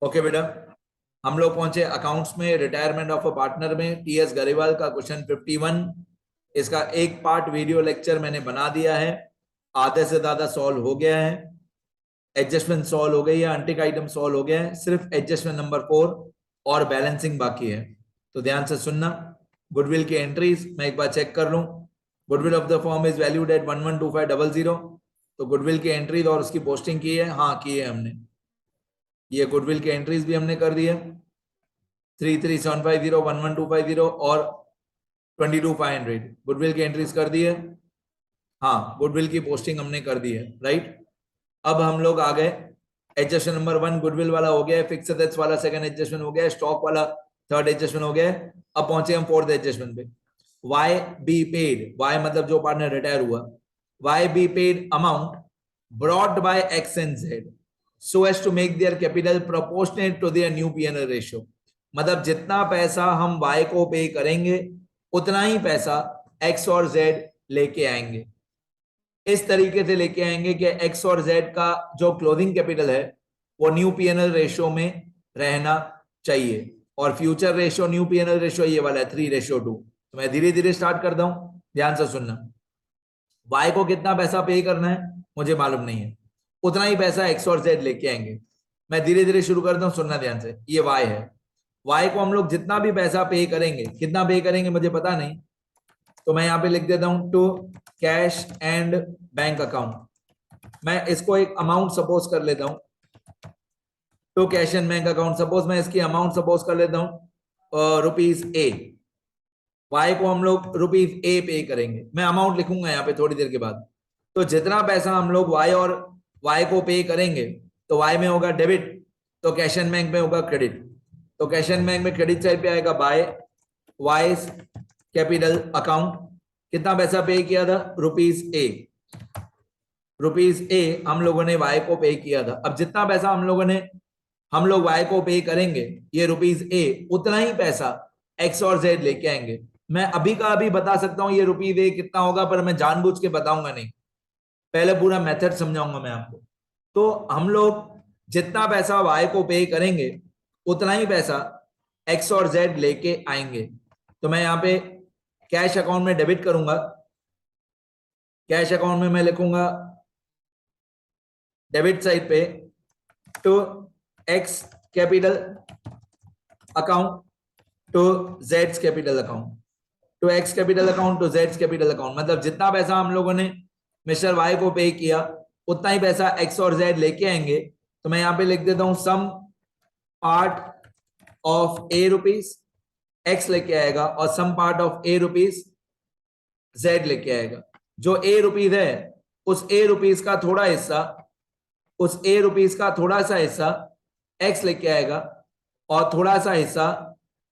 Okay बेटा, हम लोग पहुंचे अकाउंट्स में, रिटायरमेंट ऑफ अ पार्टनर में, टीएस गरेवाल का क्वेश्चन 51। इसका एक पार्ट वीडियो लेक्चर मैंने बना दिया है, आधे से ज्यादा सॉल्व हो गया है। एडजस्टमेंट सॉल्व हो गई है, अंटिक आइटम सॉल्व हो गया है, सिर्फ एडजस्टमेंट नंबर 4 और बैलेंसिंग बाकी है। तो ध्यान से सुनना। गुडविल की एंट्रीज मैं एक बार चेक कर लूं। Goodwill of the firm is valued at 112500। तो गुडविल की एंट्रीज और उसकी पोस्टिंग की है, हाँ की है हमने। ये गुडविल की एंट्रीज भी हमने कर दी है, 33750, 11250 और 22500 गुडविल की एंट्रीज कर दी है। हाँ, गुडविल की पोस्टिंग हमने कर दी है, राइट। अब हम लोग आ गए, एडजस्टमेंट नंबर 1 गुडविल वाला हो गया है, फिक्स्ड एसेट्स वाला सेकंड एडजस्टमेंट हो गया है, स्टॉक वाला थर्ड एडजस्टमेंट हो गया है। अब पहुंचे हम फोर्थ एडजस्टमेंट पे। वाई बी पेड, वाई मतलब जो पार्टनर रिटायर हुआ, Y be paid amount brought by X and Z so as to make their capital proportionate to their new P&L ratio। मतलब जितना पैसा हम Y को पे करेंगे उतना ही पैसा X और Z लेके आएंगे। इस तरीके से लेके आएंगे कि X और Z का जो क्लोजिंग कैपिटल है वो न्यू P&L रेशियो में रहना चाहिए। और future ratio new P&L ratio ये वाला है 3:2। तो मैं धीरे धीरे स्टार्ट करता हूं, ध्यान से सुनना। Y को कितना पैसा पे करना है मुझे मालूम नहीं है, उतना ही पैसा एक्स और जेड लेके आएंगे। मैं धीरे धीरे शुरू करता हूं, सुनना ध्यान से। ये वाई है, वाई को हम लोग जितना भी पैसा पे करेंगे, कितना पे करेंगे मुझे पता नहीं, तो मैं यहां पे लिख देता हूं to cash and bank account. मैं इसको एक अमाउंट सपोज कर लेता हूं, to cash and bank account. Suppose मैं इसकी अमाउंट सपोज कर लेता हूं ₹A। वाई को हम लोग ₹A पे करेंगे, मैं अमाउंट लिखूंगा यहाँ पे थोड़ी देर के बाद। तो जितना पैसा हम लोग वाई और वाई को पे करेंगे, तो वाई में होगा डेबिट, तो कैश एंड बैंक में होगा क्रेडिट। तो कैश एंड बैंक में क्रेडिट साइड पे आएगा बाय वाइज कैपिटल अकाउंट। कितना पैसा पे किया था ₹A हम लोगों ने वाई को पे किया था। अब जितना पैसा हम लोग वाई को पे करेंगे, ये ₹A, उतना ही पैसा एक्स और जेड लेके आएंगे। मैं अभी का अभी बता सकता हूं ये ₹A कितना होगा, पर मैं जानबूझ के बताऊंगा नहीं, पहले पूरा मेथड समझाऊंगा मैं आपको। तो हम लोग जितना पैसा वाई को पे करेंगे उतना ही पैसा एक्स और जेड लेके आएंगे। तो मैं यहां पे कैश अकाउंट में डेबिट करूंगा, कैश अकाउंट में मैं लिखूंगा डेबिट साइड पे to x capital account to Jades capital account, to x capital account to Jades capital account. मतलब जितना पैसा हम लोगों ने मिस्टर वाई को पे किया उतना ही पैसा एक्स और जेड लेके आएंगे। तो मैं यहां पे लिख देता हूं some part of ₹A X लेके आएगा और some part of ₹A Z लेके आएगा। जो ₹A है उस ₹A का थोड़ा हिस्सा, उस ₹A का थोड़ा सा हिस्सा एक्स लेके आएगा और थोड़ा सा हिस्सा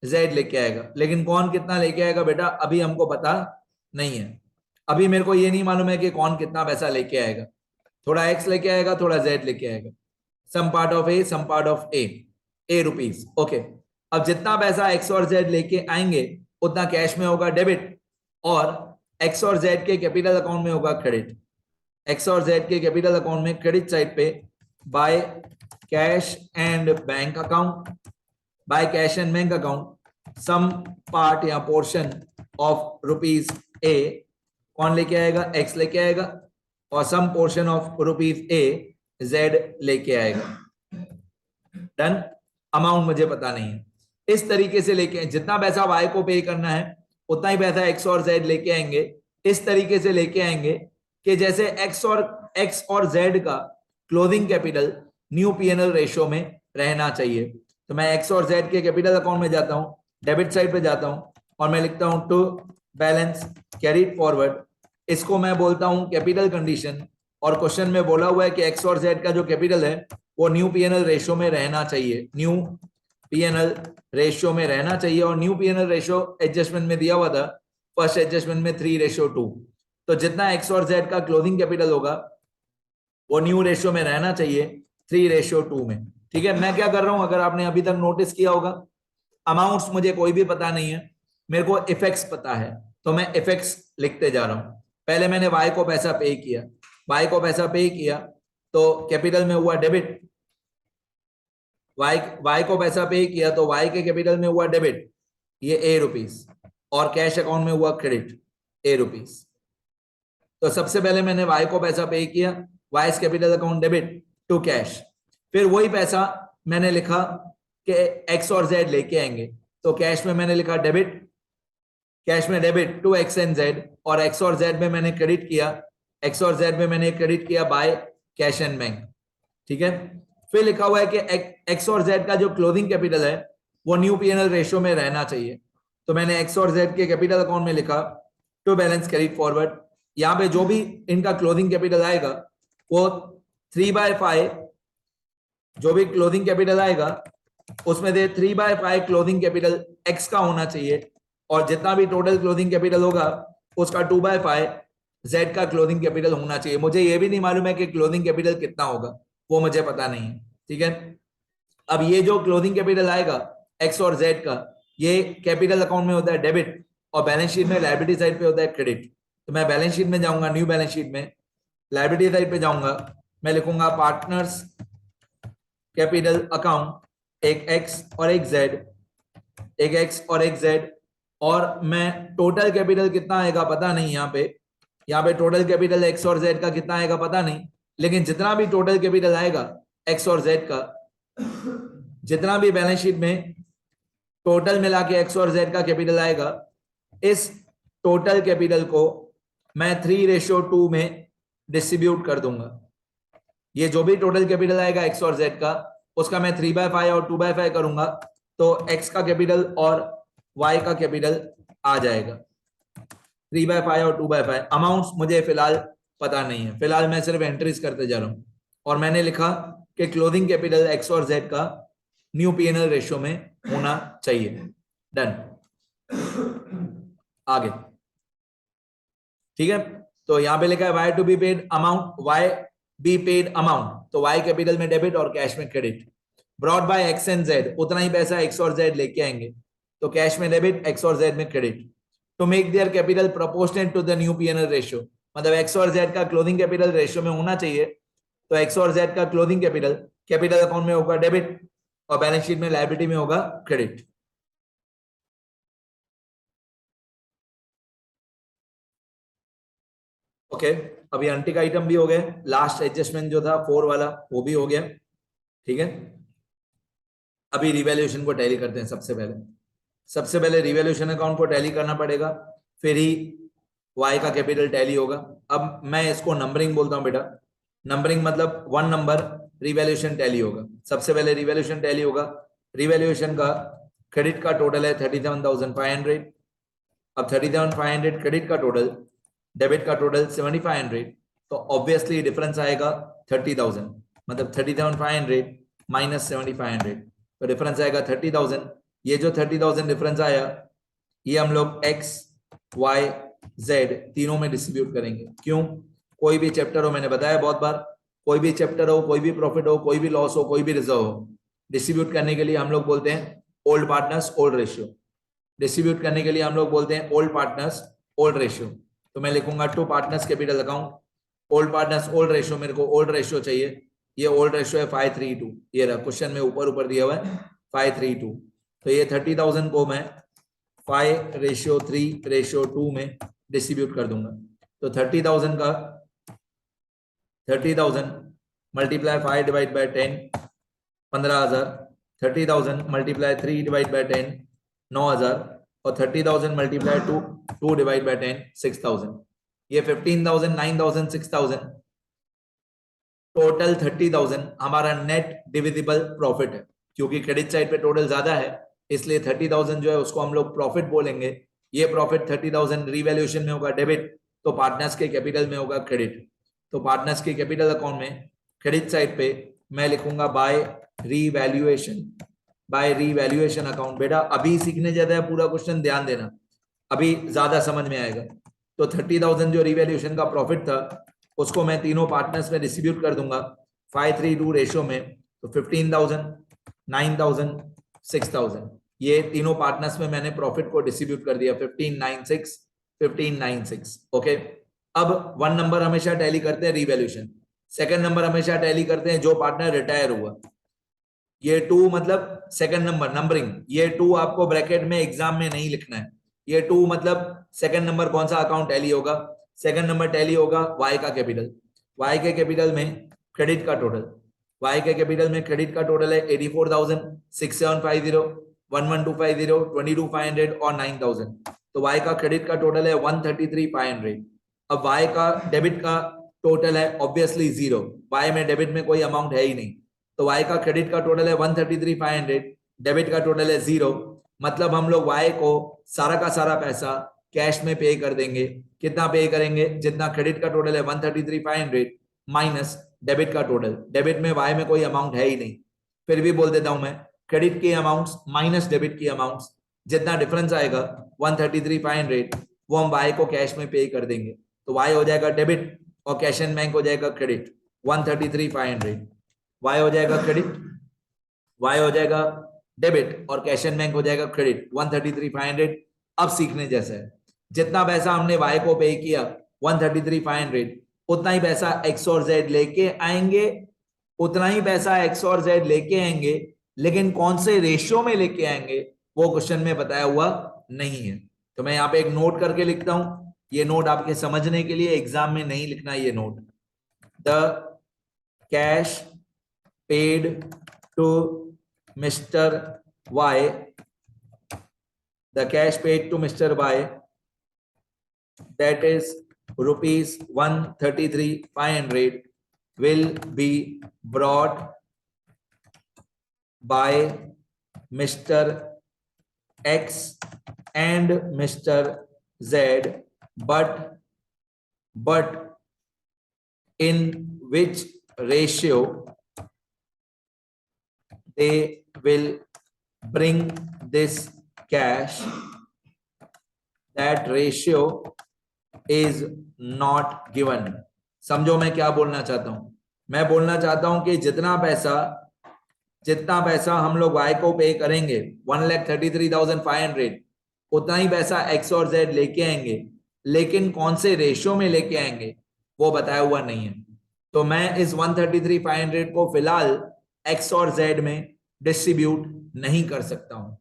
जेड लेके आएगा। लेकिन कौन कितना लेके आएगा बेटा अभी हमको पता नहीं है। अभी मेरे को ये नहीं मालूम है कि कौन कितना पैसा लेके आएगा। थोड़ा एक्स लेके आएगा, थोड़ा जेड लेके आएगा। Some part of A, some part of A rupees. Okay, अब जितना पैसा एक्स और जेड लेके आएंगे उतना कैश में होगा डेबिट और एक्स और जेड के कैपिटल अकाउंट में होगा क्रेडिट। एक्स और जेड के कैपिटल अकाउंट में क्रेडिट साइड पे by cash and bank account, by cash and bank account some part या पोर्शन ऑफ ₹A कौन लेके आएगा, एक्स लेके आएगा, और some portion of ₹A Z लेके आएगा। डन। अमाउंट मुझे पता नहीं है। इस तरीके से लेके जितना पैसा वाई को पे करना है उतना ही पैसा एक्स और जेड लेके आएंगे। इस तरीके से लेके आएंगे कि जैसे एक्स और जेड का closing capital new P&L ratio में रहना चाहिए। तो मैं एक्स और जेड के कैपिटल अकाउंट में जाता हूं, डेबिट साइड पे जाता हूं और मैं लिखता हूं टू बैलेंस कैरीड फॉरवर्ड। इसको मैं बोलता हूं कैपिटल कंडीशन। और क्वेश्चन में बोला हुआ है कि एक्स और जेड का जो कैपिटल है वो न्यू P&L रेशियो में रहना चाहिए, न्यू P&L रेशियो में रहना चाहिए। और न्यू P&L रेशियो एडजस्टमेंट में दिया हुआ था, फर्स्ट एडजस्टमेंट में 3:2। तो जितना एक्स और जेड का क्लोजिंग कैपिटल होगा वो न्यू रेशियो में रहना चाहिए 3:2 में। ठीक है, मैं क्या कर रहा हूं, अगर आपने अभी तक नोटिस किया होगा, अमाउंट्स मुझे कोई भी पता नहीं है, मेरे को इफेक्ट्स पता है, तो मैं इफेक्ट्स लिखते जा रहा हूं। पहले मैंने वाई को पैसा पे किया, वाई को पैसा पे किया तो कैपिटल में हुआ डेबिट, वाई को पैसा पे किया तो वाई के कैपिटल में हुआ डेबिट, ये ए रुपीस, और कैश अकाउंट में हुआ क्रेडिट ए रुपीस। तो सबसे पहले मैंने वाई को पैसा पे किया, Y capital account debit to cash. फिर वही पैसा मैंने लिखा कि एक्स और जेड लेके आएंगे, तो कैश में मैंने लिखा डेबिट, कैश में debit to X and Z, और एक्स और जेड में मैंने क्रेडिट किया, एक्स और जेड में मैंने क्रेडिट किया बाय कैश एंड बैंक। ठीक है। फिर लिखा हुआ है कि एक्स और जेड का जो क्लोजिंग कैपिटल है वो न्यू पीएनएल रेशियो में रहना चाहिए। तो मैंने एक्स और जेड के कैपिटल अकाउंट में लिखा टू बैलेंस कैरिड फॉरवर्ड। यहाँ पे जो भी इनका क्लोजिंग कैपिटल आएगा वो 3/5, जो भी क्लोजिंग कैपिटल आएगा उसमें से 3/5 क्लोजिंग कैपिटल एक्स का होना चाहिए, और जितना भी टोटल क्लोजिंग कैपिटल होगा उसका 2/5 जेड का क्लोजिंग कैपिटल होना चाहिए। मुझे ये भी नहीं मालूम है कि क्लोजिंग कैपिटल कितना होगा, वो मुझे पता नहीं है। ठीक है। अब ये जो क्लोजिंग कैपिटल आएगा एक्स और जेड का, ये कैपिटल अकाउंट में होता है डेबिट, और बैलेंस शीट में लायबिलिटी साइड पे होता है क्रेडिट। तो मैं बैलेंस शीट में जाऊंगा, न्यू बैलेंस शीट में लायबिलिटी साइड पे जाऊंगा, मैं लिखूंगा पार्टनर्स कैपिटल अकाउंट, एक एक्स और एक जेड, एक एक्स और एक जेड, और मैं टोटल कैपिटल कितना आएगा पता नहीं, यहाँ पे टोटल कैपिटल एक्स और जेड का कितना आएगा पता नहीं, लेकिन जितना भी टोटल कैपिटल आएगा एक्स और जेड का, जितना भी बैलेंस शीट में टोटल मिला के एक्स और जेड का कैपिटल आएगा, इस टोटल कैपिटल को मैं 3:2 में डिस्ट्रीब्यूट कर दूंगा। ये जो भी टोटल कैपिटल आएगा एक्स और जेड का, उसका मैं 3/5 और 2/5 करूंगा, तो एक्स का कैपिटल और वाई का कैपिटल आ जाएगा 3/5 और 2/5। अमाउंट्स मुझे फिलहाल पता नहीं है, फिलहाल मैं सिर्फ एंट्रीज करते जा रहा हूं। और मैंने लिखा कि क्लोजिंग कैपिटल एक्स और जेड का न्यू पीएनएल रेशियो में होना चाहिए। डन। आगे। ठीक है। तो यहां पे लिखा है Y to be paid amount, Y be paid amount, तो वाई कैपिटल में डेबिट और कैश में credit. Brought by X and Z, उतना ही पैसा एक्स और जेड लेके आएंगे, तो कैश में डेबिट, एक्स और जेड में credit. To make their capital proportionate to the new PNL ratio, मतलब एक्स और जेड का क्लोजिंग कैपिटल रेशियो में होना चाहिए, तो एक्स और जेड का क्लोजिंग कैपिटल कैपिटल अकाउंट में होगा डेबिट, और बैलेंस शीट में लायबिलिटी में होगा क्रेडिट। ओके। अभी अंटिक आइटम भी हो गए, लास्ट एडजस्टमेंट जो था 4 वाला वो भी हो गया। ठीक है। अभी रिवैल्यूएशन को टैली करते हैं। सबसे पहले रिवैल्यूएशन अकाउंट को टैली करना पड़ेगा, फिर ही वाई का कैपिटल टैली होगा। अब मैं इसको नंबरिंग बोलता हूं बेटा, नंबरिंग मतलब 1 नंबर रिवैल्यूएशन टैली होगा। सबसे पहले रिवैल्यूएशन टैली होगा। रिवैल्यूएशन का क्रेडिट का टोटल है 37,500। अब 37,500 क्रेडिट का टोटल, डेबिट का टोटल 7,500, तो ऑब्वियसली डिफरेंस आएगा 30,000, मतलब 37,500 माइनस 7,500, तो डिफरेंस आएगा 30,000। ये जो 30,000 डिफरेंस आया, ये हम लोग एक्स वाई जेड तीनों में डिस्ट्रीब्यूट करेंगे। क्यों? कोई भी चैप्टर हो, मैंने बताया बहुत बार, कोई भी चैप्टर हो, कोई भी प्रॉफिट हो, कोई भी लॉस हो, कोई भी रिजर्व हो, डिस्ट्रीब्यूट करने के लिए हम लोग बोलते हैं old partners old ratio. Distribute करने के लिए हम लोग बोलते हैं ओल्ड पार्टनर्स ओल्ड रेशियो। तो मैं लिखूंगा to partners capital account, old partners old ratio, मेरे को ओल्ड रेशियो चाहिए, ये ओल्ड रेशियो है 5:3:2। ये रहा क्वेश्चन में ऊपर दिया हुआ है 5:3:2। तो ये 30,000 को मैं 5:3:2 में डिस्ट्रीब्यूट कर दूंगा। तो 30,000 का 30,000 multiply 5 divide by 10 15,000, 30,000 multiply 3 divide by 10 9,000, और 30,000 मल्टीप्लाई 2 डिवाइड बाय 10 6,000। ये 15,000 9,000 6,000 टोटल 30,000 हमारा नेट डिविजिबल प्रॉफिट है। क्योंकि क्रेडिट साइड पे टोटल ज्यादा है, इसलिए 30,000 जो है उसको हम लोग प्रॉफिट बोलेंगे। ये प्रॉफिट 30,000 रिवैल्यूएशन में होगा डेबिट, तो पार्टनर्स के कैपिटल में होगा क्रेडिट। तो पार्टनर्स के कैपिटल अकाउंट में क्रेडिट साइड पे मैं लिखूंगा बाय रिवैल्यूएशन अकाउंट। बेटा अभी सीखने जाता है पूरा क्वेश्चन, ध्यान देना, अभी ज्यादा समझ में आएगा। तो 30,000 जो रिवैल्यूएशन का प्रॉफिट था उसको मैं तीनों पार्टनर्स में डिस्ट्रीब्यूट कर दूंगा 5:3:2 रेशियो में। तो 15,000 9,000 6,000 ये तीनों पार्टनर्स में मैंने प्रॉफिट को डिस्ट्रीब्यूट कर दिया 1596। ओके। अब 1 नंबर हमेशा टैली करते हैं रिवैल्यूएशन, सेकंड नंबर हमेशा टैली करते हैं जो पार्टनर रिटायर हुआ। ये 2 मतलब सेकंड नंबर नंबरिंग, ये 2 आपको ब्रैकेट में एग्जाम में नहीं लिखना है। ये 2 मतलब सेकंड नंबर कौन सा अकाउंट टैली होगा, सेकंड नंबर टैली होगा वाई का कैपिटल। वाई के कैपिटल में क्रेडिट का टोटल, वाई के कैपिटल में क्रेडिट का टोटल है 84,000, 6750, 11250, 22,500 और 9,000। तो वाई का क्रेडिट का टोटल है 133,500। अब वाई का डेबिट का टोटल है ऑब्वियसली 0, वाई में डेबिट में कोई अमाउंट है ही नहीं। तो वाई का क्रेडिट का टोटल है 133,500, डेबिट का टोटल है 0। मतलब हम लोग वाई को सारा का सारा पैसा कैश में पे कर देंगे। कितना पे करेंगे, जितना क्रेडिट का टोटल है 133,500 माइनस डेबिट का टोटल। डेबिट में वाई में कोई अमाउंट है ही नहीं, फिर भी बोल देता हूं मैं, क्रेडिट की अमाउंट्स माइनस डेबिट की अमाउंट्स, जितना डिफरेंस आएगा 133,500 वो हम वाई को कैश में पे कर देंगे। तो वाई हो जाएगा डेबिट और कैश एंड बैंक हो जाएगा क्रेडिट 133,500। वाई हो जाएगा क्रेडिट, वाई हो जाएगा डेबिट और कैश एंड बैंक हो जाएगा क्रेडिट 133,500। अब सीखने जैसा है, जितना पैसा हमने वाई को पे किया 133,500, उतना ही पैसा एक्स और जेड लेके आएंगे, उतना ही पैसा एक्स और जेड लेके आएंगे, लेकिन कौन से रेशियो में लेके आएंगे वो क्वेश्चन में बताया हुआ नहीं है। तो मैं यहाँ पे एक नोट करके लिखता हूं, ये नोट आपके समझने के लिए, एग्जाम में नहीं लिखना ये note. The cash paid to mister Y, the cash paid to Mr. Y, that is rupees 133,500, will be brought by Mr. X and Mr. Z, but in which ratio they will bring this cash, that ratio is not given। समझो मैं क्या बोलना चाहता हूं, मैं बोलना चाहता हूं कि जितना पैसा हम लोग वाई को पे करेंगे 1,33,500, उतना ही पैसा एक्स और जेड लेके आएंगे, लेकिन कौन से रेशियो में लेके आएंगे वो बताया हुआ नहीं है। तो मैं इस 133,500 को फिलहाल एक्स और जेड में डिस्ट्रीब्यूट नहीं कर सकता हूं।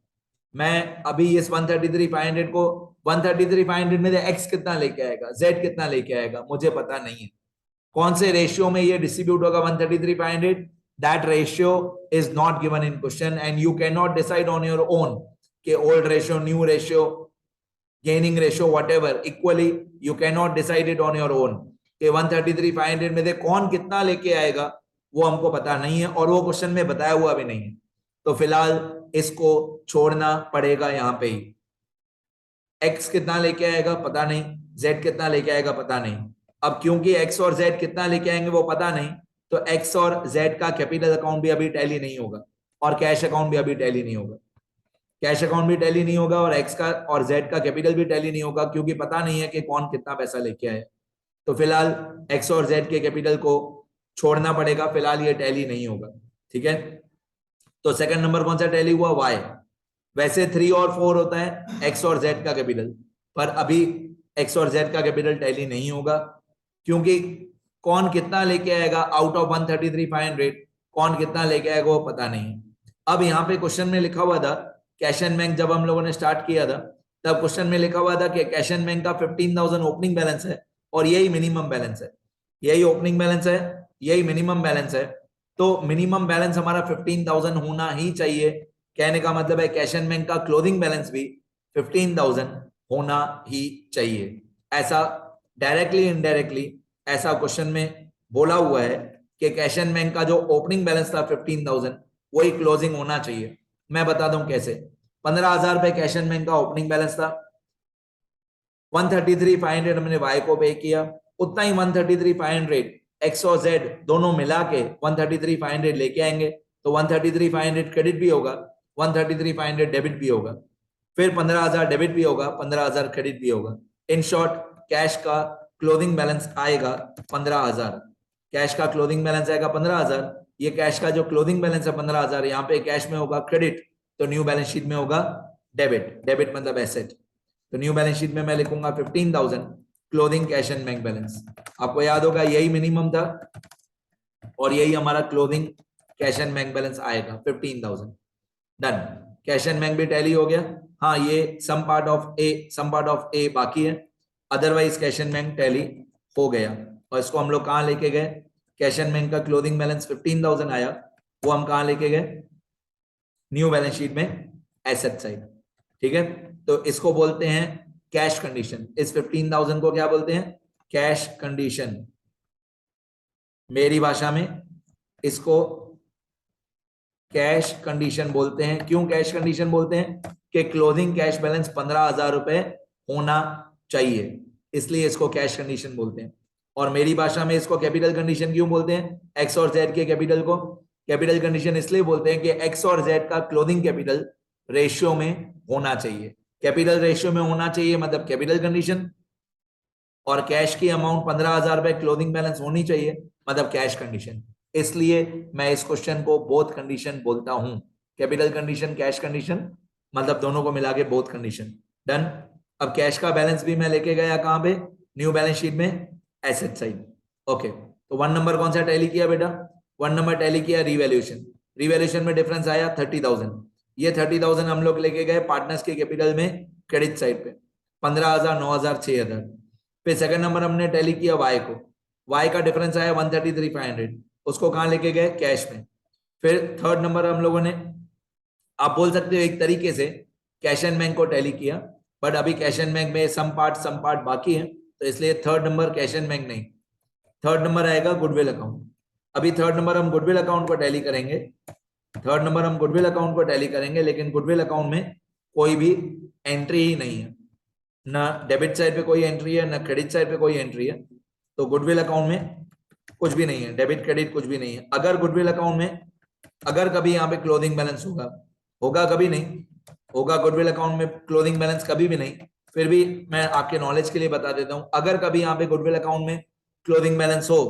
मैं अभी इस 133,500 को 133,500 में से एक्स कितना लेके आएगा, जेड कितना लेके आएगा, मुझे पता नहीं है। कौन से रेशियो में ये डिस्ट्रीब्यूट होगा 133,500, that ratio is not given in question and you can not decide on your own कि old ratio, new ratio, gaining ratio, whatever, equally you can not decide it on your own कि 133,500 में से कौन कितना लेके आएगा वो हमको पता नहीं है और वो क्वेश्चन में बताया हुआ भी नहीं है। तो फिलहाल इसको छोड़ना पड़ेगा यहाँ पे ही। x कितना लेके आएगा पता नहीं, z कितना लेके आएगा पता नहीं। अब क्योंकि x और z कितना लेके आएंगे वो पता नहीं, तो x और z का कैपिटल अकाउंट भी अभी टैली नहीं होगा और कैश अकाउंट भी अभी टैली नहीं होगा। कैश अकाउंट भी टैली नहीं होगा और x का और z का कैपिटल भी टैली नहीं होगा, क्योंकि पता नहीं है कि कौन कितना पैसा लेके आए। तो फिलहाल x और z के कैपिटल को छोड़ना पड़ेगा, फिलहाल ये टैली नहीं होगा। ठीक है, तो सेकंड नंबर कौन सा टैली हुआ, y। वैसे 3 और 4 होता है x और z का कैपिटल, पर अभी x और z का कैपिटल टैली नहीं होगा, क्योंकि कौन कितना लेके आएगा आउट ऑफ 133,500, कौन कितना लेके आएगा वो पता नहीं। अब यहाँ पे क्वेश्चन में लिखा हुआ था कैश एंड बैंक, जब हम लोगों ने स्टार्ट किया था तब क्वेश्चन में लिखा हुआ था कि कैश एंड बैंक का 15,000 ओपनिंग बैलेंस है और यही मिनिमम बैलेंस है, यही ओपनिंग बैलेंस है, यही मिनिमम बैलेंस है। तो मिनिमम बैलेंस हमारा 15,000 होना ही चाहिए। कहने का मतलब है कैश एंड बैंक का क्लोजिंग बैलेंस भी 15,000 होना ही चाहिए। ऐसा डायरेक्टली इनडायरेक्टली ऐसा क्वेश्चन में बोला हुआ है कि कैश एंड बैंक का जो ओपनिंग बैलेंस था 15,000 वही क्लोजिंग होना चाहिए। मैं बता दूं कैसे। 15,000 रुपए कैश एंड बैंक का ओपनिंग बैलेंस था, 133,500 हमने वाई को पे किया, उतना ही 133,500 एक्स और जेड दोनों मिला के 133,500 लेके आएंगे। तो 133,500 क्रेडिट भी होगा, 133,500 डेबिट भी होगा, फिर 15,000 डेबिट भी होगा, 15,000 क्रेडिट भी होगा। इन शॉर्ट कैश का क्लोजिंग बैलेंस आएगा 15,000। कैश का क्लोजिंग बैलेंस आएगा 15,000। ये कैश का जो क्लोजिंग बैलेंस है 15,000, यहाँ पे कैश में होगा क्रेडिट, तो न्यू बैलेंस शीट में होगा डेबिट। डेबिट मतलब एसेट, तो न्यू बैलेंस शीट में मैं लिखूंगा 15,000 closing cash and bank balance. आपको याद होगा यही मिनिमम था और यही हमारा closing cash and bank balance आएगा 15,000। डन, कैश एंड बैंक भी टैली हो गया। हाँ, ये सम पार्ट ऑफ ए बाकी है, otherwise cash and bank tally हो गया। और इसको हम लोग कहाँ लेके गए, कैश एंड बैंक का क्लोजिंग बैलेंस 15,000 आया, वो हम कहाँ लेके गए, न्यू बैलेंस शीट में एसेट साइड। ठीक है, तो इसको बोलते हैं कैश कंडीशन। इस 15,000 को क्या बोलते हैं, कैश कंडीशन। मेरी भाषा में इसको कैश कंडीशन बोलते हैं। क्यों कैश कंडीशन बोलते हैं, कि क्लोजिंग कैश बैलेंस 15,000 रुपए होना चाहिए, इसलिए इसको कैश कंडीशन बोलते हैं। और मेरी भाषा में इसको कैपिटल कंडीशन क्यों बोलते हैं, एक्स और जेड के कैपिटल को कैपिटल कंडीशन इसलिए बोलते हैं कि एक्स और जेड का क्लोजिंग कैपिटल रेशियो में होना चाहिए। कैपिटल रेशियो में होना चाहिए मतलब कैपिटल कंडीशन, और कैश की अमाउंट 15,000 रुपए क्लोजिंग बैलेंस होनी चाहिए मतलब कैश कंडीशन। इसलिए मैं इस क्वेश्चन को बोथ कंडीशन बोलता हूं, कैपिटल कंडीशन कैश कंडीशन, मतलब दोनों को मिला के बोथ कंडीशन। डन। अब कैश का बैलेंस भी मैं लेके गया कहां पे, न्यू बैलेंस शीट में एसेट साइड। ओके, तो 1 नंबर कौन सा टैली किया बेटा, 1 नंबर टैली किया रिवैल्यूएशन। रिवैल्यूएशन में डिफरेंस आया 30,000। ये 30,000 हम लोग लेके गए पार्टनर्स के कैपिटल में क्रेडिट साइड पे, 15,000, 9,000, 6,000। फिर सेकंड नंबर हमने टैली किया वाई को, वाई का डिफरेंस आया 133,500, उसको कहां लेके गए, कैश में। फिर थर्ड नंबर हम लोगों ने, आप बोल सकते हो एक तरीके से कैश एंड बैंक को टैली किया, बट अभी कैश एंड बैंक में सम पार्ट बाकी है, तो इसलिए third number cash and bank नहीं, थर्ड नंबर आएगा गुडविल अकाउंट। अभी थर्ड नंबर हम गुडविल अकाउंट को टैली करेंगे, थर्ड नंबर हम गुडविल अकाउंट को टैली करेंगे, लेकिन गुडविल अकाउंट में कोई भी एंट्री ही नहीं है, ना डेबिट साइड पे कोई एंट्री है, ना क्रेडिट साइड पे कोई एंट्री है। तो गुडविल अकाउंट में कुछ भी नहीं है, डेबिट क्रेडिट कुछ भी नहीं है। अगर गुडविल अकाउंट में अगर कभी यहाँ पे क्लोजिंग बैलेंस होगा, होगा कभी नहीं होगा, गुडविल अकाउंट में क्लोजिंग बैलेंस कभी भी नहीं, फिर भी मैं आपके नॉलेज के लिए बता देता हूं, अगर कभी यहाँ पे गुडविल अकाउंट में क्लोजिंग बैलेंस हो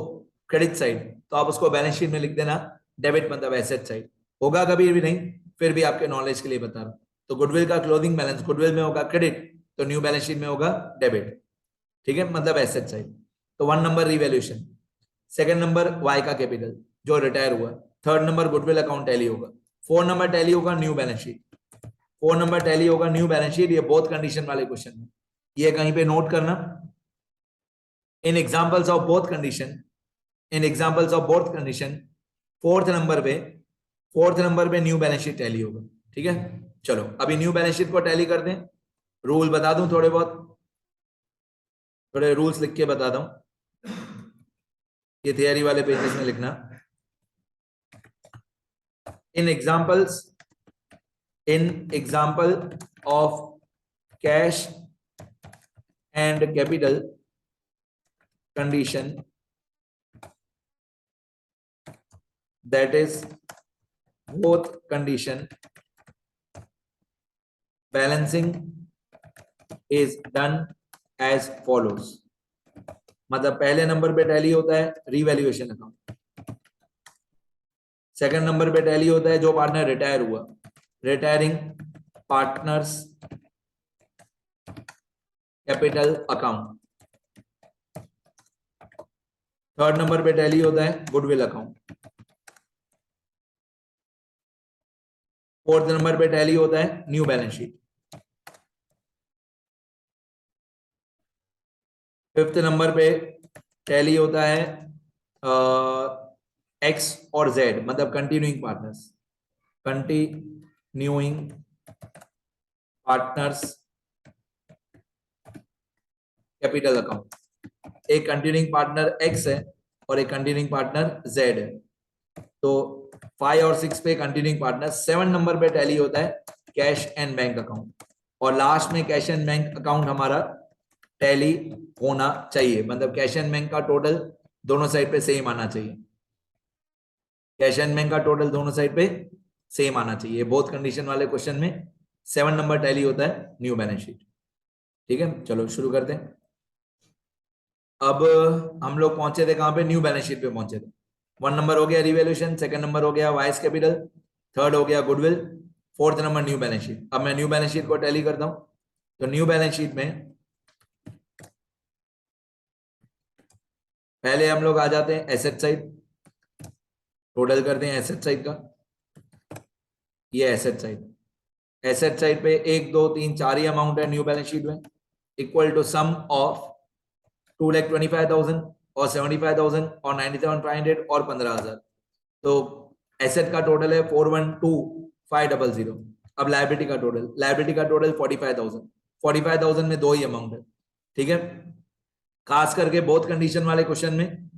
क्रेडिट साइड, तो आप उसको बैलेंस शीट में लिख देना डेबिट मतलब एसेट साइड। होगा कभी भी नहीं, फिर भी आपके नॉलेज के लिए बता रहा हूं। तो गुडविल का क्लोजिंग बैलेंस गुडविल में होगा क्रेडिट, तो न्यू बैलेंस शीट में होगा डेबिट। ठीक है, मतलब एसेट साइड। तो 1 number revaluation, second number Y का कैपिटल जो रिटायर हुआ, third number goodwill account tally होगा, 4 नंबर टैली होगा new balance sheet, 4 number tally होगा न्यू बैलेंस शीट। ये बोथ कंडीशन वाले क्वेश्चन में, ये कहीं पे नोट करना। In examples of both condition, in examples of both condition, fourth number पे न्यू बैलेंस शीट टैली होगा। ठीक है, चलो अभी न्यू बैलेंस शीट को टैली कर दें। रूल बता दूं थोड़े बहुत, थोड़े रूल्स लिख के बताता हूं, ये थियरी वाले पेजेस में लिखना। In example of cash and capital condition, that is both condition, balancing is done as follows। मतलब पहले नंबर पे टैली होता है रिवैल्यूएशन अकाउंट, सेकंड नंबर पे टैली होता है जो पार्टनर रिटायर हुआ, retiring partners capital account, third number पे टैली होता है गुडविल अकाउंट, फोर्थ नंबर पे टैली होता है new balance sheet, fifth number पे टैली होता है एक्स और जेड मतलब continuing partners, continuing partners capital account. एक कंटिन्यूइंग पार्टनर एक्स है और एक कंटिन्यूइंग पार्टनर जेड है, तो 5 और 6 पे कंटिन्यूइंग पार्टनर। 7 नंबर पे टैली होता है कैश एंड बैंक अकाउंट, और लास्ट में कैश एंड बैंक अकाउंट हमारा टैली होना चाहिए, मतलब कैश एंड बैंक का टोटल दोनों साइड पे सेम आना चाहिए, कैश एंड बैंक का टोटल दोनों साइड पे सेम आना चाहिए। बोथ कंडीशन वाले क्वेश्चन में 7 नंबर टैली होता है न्यू बैलेंस शीट। ठीक है, चलो शुरू करते हैं। अब हम लोग पहुंचे थे कहां पे, न्यू बैलेंस शीट पे पहुंचे थे। 1 नंबर हो गया रिवैल्यूएशन, सेकंड नंबर हो गया वाइस कैपिटल, थर्ड हो गया goodwill, fourth number new balance sheet. अब मैं न्यू बैलेंस शीट को टैली करता हूं, तो न्यू बैलेंस शीट में पहले हम लोग आ जाते हैं एसेट साइड, टोटल करते हैं एसेट साइड का, ये एसेट साइड, एसेट साइड पे 1 2 3 4 ही अमाउंट है न्यू बैलेंस शीट में, इक्वल टू सम ऑफ 2,25,000 और 75,000 और 97,500 और 15,000। तो एसेट का टोटल है 412,500। अब लायबिलिटी का टोटल, लायबिलिटी का टोटल 45,000, 45,000 में दो ही अमाउंट है, ठीक है। खास करके बोथ कंडीशन वाले क्वेश्चन में,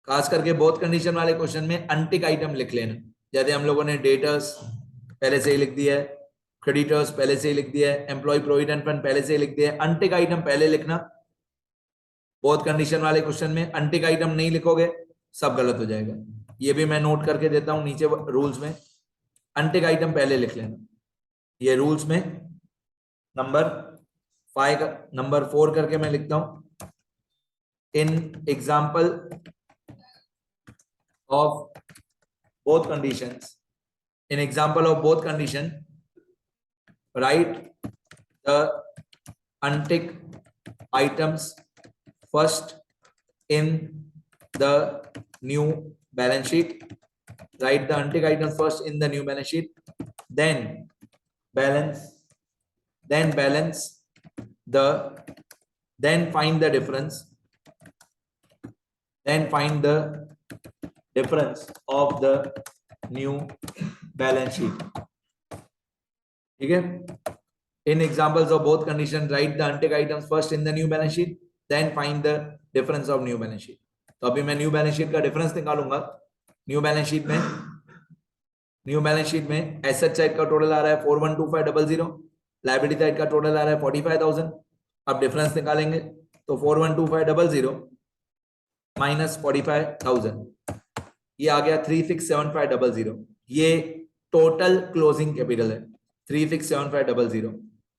खास करके बोथ कंडीशन वाले क्वेश्चन में अनटिक आइटम लिख लेना। जैसे हम लोगों ने डेटर्स पहले से ही लिख दिया है, क्रेडिटर्स पहले से ही लिख दिया है, एम्प्लॉय प्रोविडेंट फंड पहले से ही लिख दिया है, अनटिक आइटम पहले लिखना। बोथ कंडीशन वाले क्वेश्चन में अनटिक आइटम नहीं लिखोगे सब गलत हो जाएगा। ये भी मैं नोट करके देता हूं नीचे रूल्स में, अनटिक आइटम पहले लिख लेना। ये रूल्स में नंबर 5 नंबर 4 करके मैं लिखता हूं, in example of both conditions, in example of both condition, write the untick items first in the new balance sheet, write the untick items first in the new balance sheet, then balance the, then find the difference, then find the difference of the new balance sheet, ठीक है। in examples of both conditions, write the untick items first in the new balance sheet, then find the difference of new balance sheet। तो अभी मैं new balance sheet का difference निकालूंगा। New balance sheet में asset side का total आ रहा है 412500, liability side का टोटल आ रहा है 45,000। अब डिफरेंस निकालेंगे तो 412500 माइनस 45,000, ये आ गया 367500। ये टोटल क्लोजिंग कैपिटल है 367500।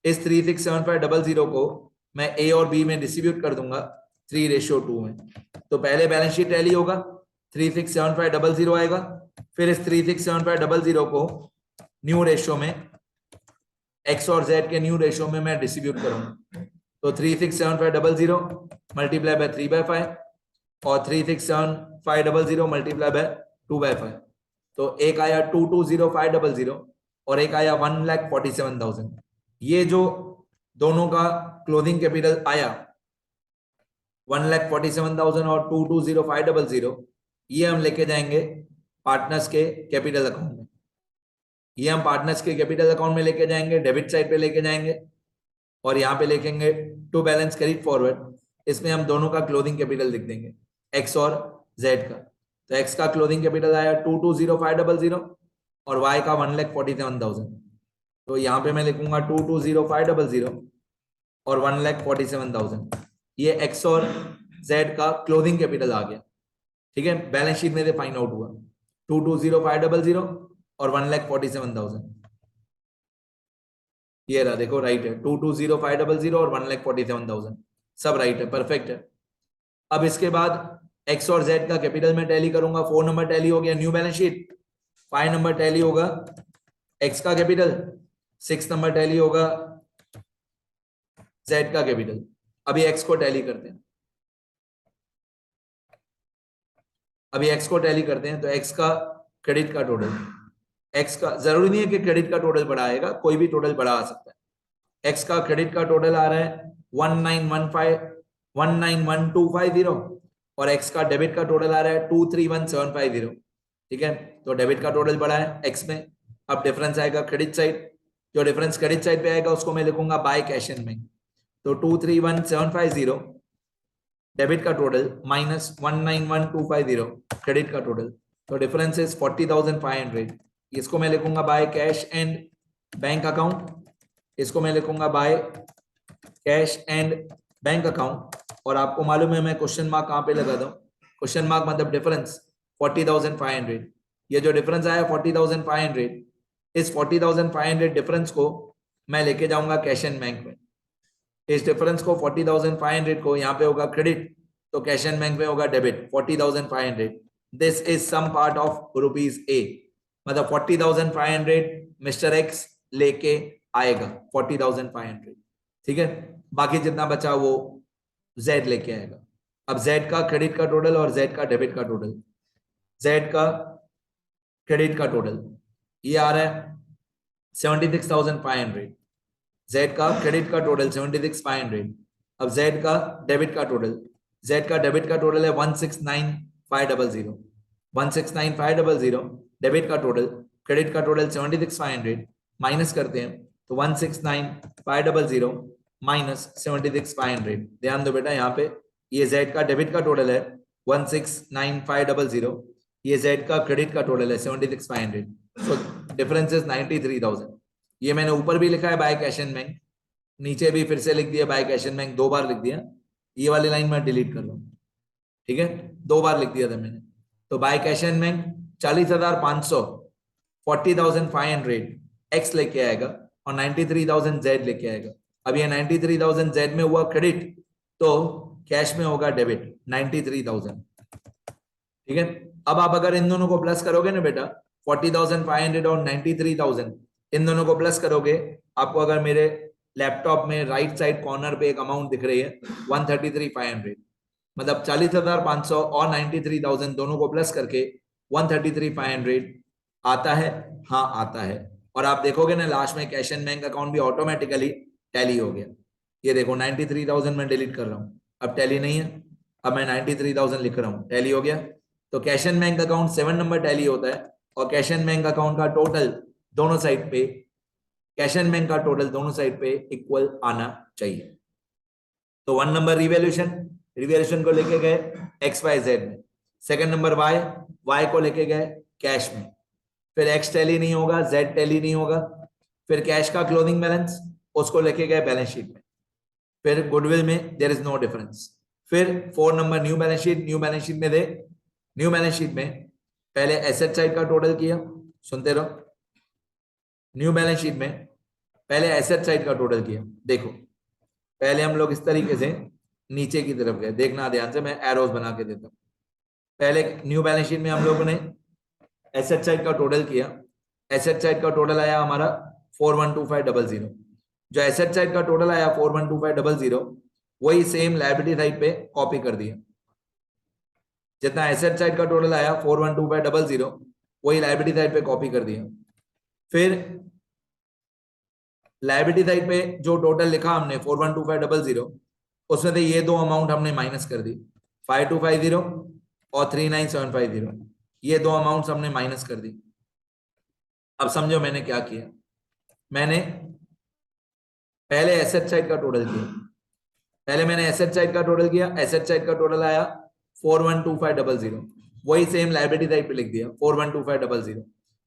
इस 367500 को मैं ए और बी में डिस्ट्रीब्यूट कर दूंगा 3:2 में। तो पहले बैलेंस शीट टैली होगा, 367500 आएगा, फिर इस 367500 को न्यू रेशियो में, एक्स और जेड के न्यू रेशियो में मैं डिस्ट्रीब्यूट करूंगा। तो 367500 मल्टीप्लाई बाय 3/5 और 367500 मल्टीप्लाई बाय 2/5। तो एक आया 220,500 और एक आया 1,47,000। ये जो दोनों का क्लोजिंग कैपिटल आया 1,47,000 और 220,500, ये हम लेके जाएंगे पार्टनर्स के कैपिटल अकाउंट में। ये हम पार्टनर्स के कैपिटल अकाउंट में लेके जाएंगे, डेबिट साइड पे लेके जाएंगे और यहाँ पे लिखेंगे टू बैलेंस कैरिड फॉरवर्ड। इसमें हम दोनों का क्लोजिंग कैपिटल लिख देंगे, एक्स और जेड का। तो एक्स का क्लोजिंग कैपिटल आया 220,500 और वाई का 1,47,000। तो यहाँ पे मैं लिखूंगा 220,500 और 1,47,000। ये एक्स और जेड का क्लोजिंग कैपिटल आ गया, ठीक है। बैलेंस शीट में से फाइंड आउट हुआ 220,500 और 1,47,000। ये रहा, देखो राइट है, 220,500 और 1,47,000 सब राइट है, परफेक्ट है। अब इसके बाद एक्स और जेड का कैपिटल में टैली करूंगा। 4 नंबर टैली हो गया new balance sheet, 5 number tally होगा एक्स का कैपिटल, 6 नंबर टैली होगा जेड का कैपिटल। अभी एक्स को टैली करते हैं, तो एक्स का क्रेडिट का टोटल, एक्स का जरूरी नहीं है कि क्रेडिट का टोटल बड़ा आएगा, कोई भी टोटल बड़ा आ सकता है। एक्स का क्रेडिट का टोटल आ रहा है 191,250 और एक्स का डेबिट का टोटल आ रहा है 231,750, ठीक है। तो डेबिट का टोटल बड़ा है एक्स में। अब डिफरेंस आएगा क्रेडिट साइड, जो डिफरेंस क्रेडिट साइड पे आएगा उसको मैं लिखूंगा बाय कैश एंड बैंक। तो 231,750 डेबिट का टोटल माइनस 191,250 क्रेडिट का टोटल, तो डिफरेंस इज 40,500। इसको मैं लिखूंगा bye cash and bank account, इसको मैं लिखूंगा bye cash and bank account. और आपको मालूम है मैं क्वेश्चन मार्क कहां पे लगा दूं, क्वेश्चन मार्क मतलब डिफरेंस 40,500। ये जो डिफरेंस आया 40,500, इस 40,500 डिफरेंस को मैं लेके जाऊंगा कैश एंड बैंक में। इस डिफरेंस को 40,500 को यहाँ पे होगा क्रेडिट, तो कैश एंड बैंक में होगा debit 40,500। This is some part of rupees A, मतलब 40,500 मिस्टर एक्स लेके आएगा 40,500, ठीक है। बाकी जितना बचा वो जेड लेके आएगा। अब जेड का क्रेडिट का टोटल और जेड का डेबिट का टोटल, जेड का क्रेडिट का टोटल ये आ रहा है 76,500, जेड का क्रेडिट का टोटल 76,500। अब जेड का डेबिट का टोटल, जेड का डेबिट का टोटल है 169,500, 169,500 डेबिट का टोटल, क्रेडिट का टोटल 76,500, माइनस करते हैं तो 169,500 माइनस 76,500। ध्यान दो बेटा यहाँ पे, ये जेड का डेबिट का टोटल है 169,500, ये जेड का क्रेडिट का टोटल है 76,500, सो डिफरेंस इज 93,000। ये मैंने ऊपर भी लिखा है बाय कैश एंड बैंक, नीचे भी फिर से लिख दिया बाय कैश एंड बैंक, 2 बार लिख दिया। ये वाली लाइन मैं डिलीट कर रहा हूँ, ठीक है, 2 बार लिख दिया था मैंने। तो bye cash and bank 40,500, 40,500 x लेके आएगा और 93,000 जेड लेके आएगा। अब ये 93,000 जेड में हुआ क्रेडिट, तो कैश में होगा डेबिट 93,000, ठीक है। अब आप अगर इन दोनों को प्लस करोगे ना बेटा, 40,500 और 93,000 इन दोनों को प्लस करोगे, आपको अगर मेरे लैपटॉप में राइट साइड कॉर्नर पे एक अमाउंट दिख रही है 133,500, मतलब 40,500 और 93,000 दोनों को प्लस करके 133,500 आता है। हाँ आता है। और आप देखोगे ना लास्ट में कैश एंड बैंक अकाउंट भी ऑटोमेटिकली टैली हो गया। ये देखो 93,000 मैं डिलीट कर रहा हूँ, अब टैली नहीं है, अब मैं 93,000 लिख रहा हूँ, टैली हो गया। तो cash and bank account 7 number tally होता है, और कैश एंड बैंक अकाउंट का टोटल दोनों साइड पे, कैश एंड बैंक का टोटल दोनों साइड पे इक्वल आना चाहिए। तो 1 नंबर रिवैल्यूएशन, रिवैल्यूएशन को लेके गए एक्स वाई जेड में, सेकंड नंबर वाई, वाई को लेके गए कैश में, फिर एक्स टैली नहीं होगा, जेड टैली नहीं होगा, फिर कैश का क्लोजिंग बैलेंस उसको लेके गए बैलेंस शीट में, फिर गुडविल में देयर इज नो डिफरेंस। फिर 4 number new balance sheet, new balance sheet में दे, न्यू बैलेंस शीट में पहले एसेट साइड का टोटल किया, सुनते रहो, न्यू बैलेंस शीट में पहले एसेट साइड का टोटल किया। देखो पहले हम लोग इस तरीके से नीचे की तरफ गए, देखना ध्यान से, मैं एरोज बना के देता हूं। पहले न्यू बैलेंस शीट में हम लोगों ने एसेट साइड का टोटल किया, एसेट साइड का टोटल आया हमारा 412500। जो एसेट साइड का टोटल आया 412500, वही सेम लायबिलिटी साइड पे कॉपी कर दिया। जितना एसेट साइड का टोटल आया 412500, वही लायबिलिटी साइड पे कॉपी कर दिया। फिर लायबिलिटी साइड पे जो टोटल लिखा हमने 412500, उसमें से ये दो अमाउंट हमने माइनस कर दी, 5250 और 39750, ये दो अमाउंट्स हमने माइनस कर दी। अब समझो मैंने क्या किया, मैंने पहले एसेट साइड का टोटल किया, पहले मैंने एसेट साइड का टोटल किया, एसेट साइड का टोटल आया 412500, वही सेम लायबिलिटी साइड पे लिख दिया 412500।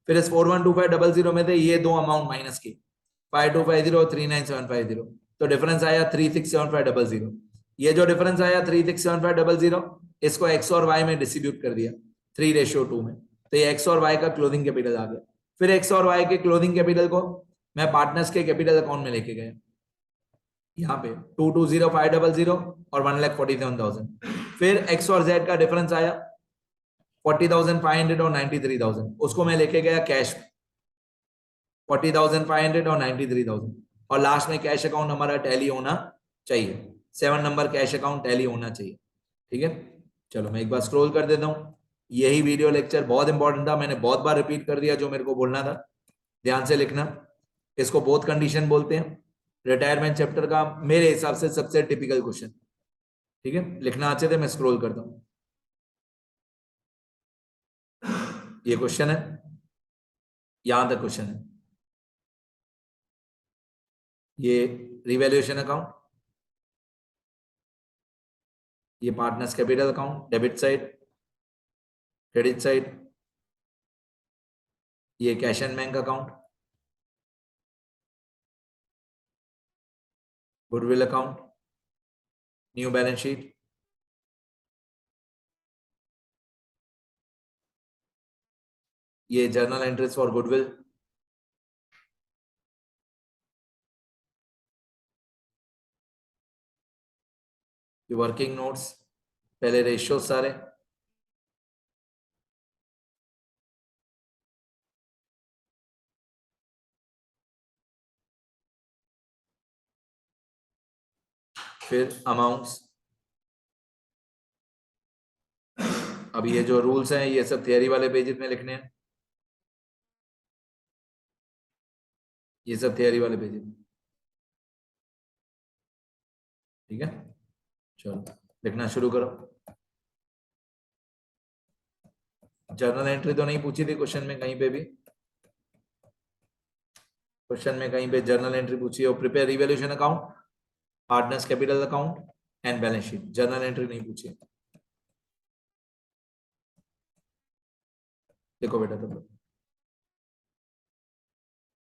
फिर इस 412500 में से ये दो अमाउंट माइनस की, 5250 और 39750, तो डिफरेंस आया 367500। ये जो डिफरेंस आया 367500, इसको एक्स और वाई में डिस्ट्रीब्यूट कर दिया 3:2 में, तो ये एक्स और वाई का क्लोजिंग कैपिटल आ गया। फिर एक्स और वाई के क्लोजिंग कैपिटल को मैं पार्टनर्स के कैपिटल अकाउंट में लेके गया, यहाँ पे 220500 और 1,47,000। फिर एक्स और जेड का डिफरेंस आया 40,500 और 93,000, उसको मैं लेके गया कैश में, 40,500 और 93,000, और लास्ट में कैश अकाउंट हमारा टैली होना चाहिए, 7 नंबर कैश अकाउंट टैली होना चाहिए, ठीक है। चलो मैं एक बार स्क्रॉल कर देता हूँ। यही वीडियो लेक्चर बहुत इंपॉर्टेंट था, मैंने बहुत बार रिपीट कर दिया जो मेरे को बोलना था, ध्यान से लिखना। इसको बोथ कंडीशन बोलते हैं, रिटायरमेंट चैप्टर का मेरे हिसाब से सबसे टिपिकल क्वेश्चन, ठीक है। लिखना अच्छे थे, मैं स्क्रॉल करता हूं। ये क्वेश्चन है, यहां तक क्वेश्चन है, ये रिवैल्यूएशन अकाउंट, ये partners capital account debit side, credit side, ये cash and bank account, goodwill account, new balance sheet, ये जर्नल एंट्रीज फॉर गुडविल, ये वर्किंग नोट्स, पहले रेशियो सारे, फिर अमाउंट्स। अब ये जो रूल्स हैं ये सब थियरी वाले पेजेस में लिखने हैं, ये सब थियरी वाले पेजेस, ठीक है। चलो लिखना शुरू करो। जर्नल एंट्री तो नहीं पूछी थी क्वेश्चन में कहीं पे भी, क्वेश्चन में कहीं पे जर्नल एंट्री पूछी हो, prepare revaluation account, hardness capital account and balance sheet, journal entry नहीं पूछी। देखो बेटा, तो